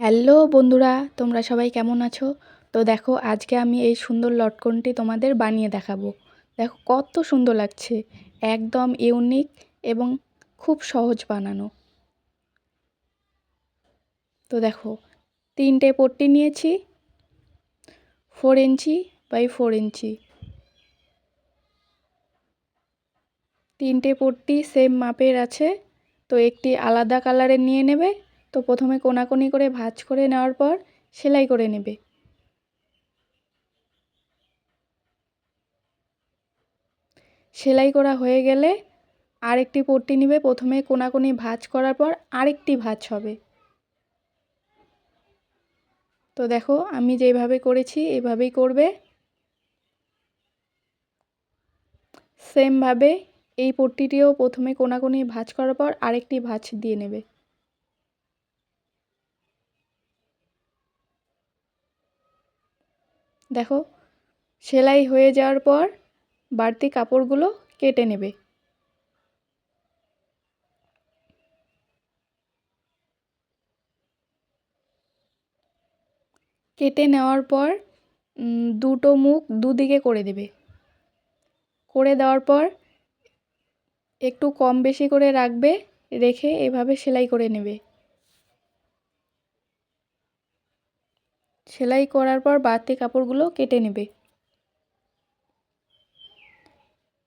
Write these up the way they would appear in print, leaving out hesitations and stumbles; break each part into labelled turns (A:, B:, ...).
A: Hello বন্ধুরা, তোমরা সবাই কেমন আছো? তো দেখো, আজকে আমি এই সুন্দর লটকনটি তোমাদের বানিয়ে দেখাবো। দেখো কত সুন্দর লাগছে, একদম ইউনিক এবং খুব সহজ বানানো। তো দেখো, 3টে পট্টি নিয়েছি, 4 ইঞ্চি বাই 4 ইঞ্চি। 3টে পট্টি সেম মাপের আছে, তো একটি আলাদা কালারের নিয়ে নেবে। তো প্রথমে কোনাকুনি করে ভাঁজ করে নেওয়ার পর সেলাই করে নেবে। সেলাই করা হয়ে গেলে আরেকটি পট্টি নেবে, প্রথমে কোনাকুনি ভাঁজ করার পর আরেকটি ভাঁজ হবে। তো দেখো, আমি যেভাবে করেছি এভাবেই করবে। সেমভাবে এই পট্টিটিও প্রথমে কোনাকুনি ভাঁজ করার পর আরেকটি ভাঁজ দিয়ে নেবে। দেখো, সেলাই হয়ে যাওয়ার পর বাড়তি কাপড়গুলো কেটে নেবে। কেটে নেওয়ার পর দুটো মুখ দুদিকে করে দেবে। করে দেওয়ার পর একটু কম বেশি করে রাখবে, রেখে এভাবে সেলাই করে নেবে। সেলাই করার পর বাড়তি কাপড়গুলো কেটে নেবে।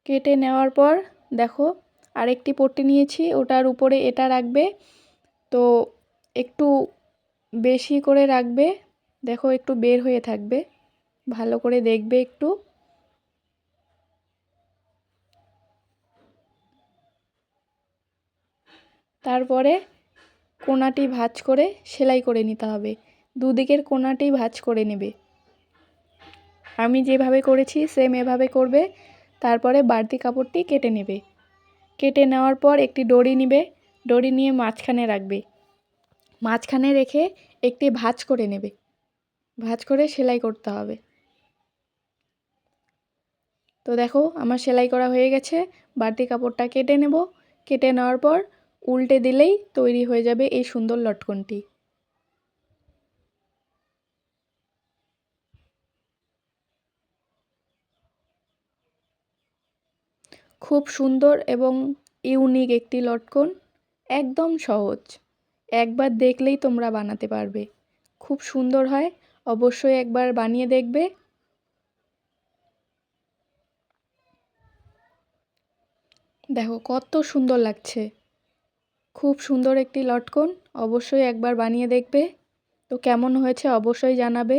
A: কেটে নেওয়ার পর দেখো, আরেকটি পট্টি নিয়েছি, ওটার উপরে এটা রাখবে। তো একটু বেশি করে রাখবে, দেখো একটু বের হয়ে থাকবে, ভালো করে দেখবে একটু। তারপরে কোনাটি ভাঁজ করে সেলাই করে নিতে হবে। দুদিকের কোনাটি ভাঁজ করে নেবে। আমি যেভাবে করেছি সেম এভাবে করবে। তারপরে বাড়তি কাপড়টি কেটে নেবে। কেটে নেওয়ার পর একটি দড়ি নেবে, দড়ি নিয়ে মাঝখানে রাখবে। মাঝখানে রেখে একটি ভাঁজ করে নেবে, ভাঁজ করে সেলাই করতে হবে। তো দেখো, আমার সেলাই করা হয়ে গেছে। বাড়তি কাপড়টা কেটে নেব। কেটে নেওয়ার পর উল্টে দিলেই তৈরি হয়ে যাবে এই সুন্দর লটকনটি। খুব সুন্দর এবং ইউনিক একটি লটকন, একদম সহজ। একবার দেখলেই তোমরা বানাতে পারবে, খুব সুন্দর হয়। অবশ্যই একবার বানিয়ে দেখবে। দেখো কত সুন্দর লাগছে, খুব সুন্দর একটি লটকন। অবশ্যই একবার বানিয়ে দেখবে। তো কেমন হয়েছে অবশ্যই জানাবে।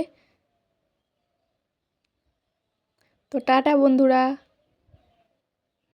A: তো টাটা বন্ধুরা।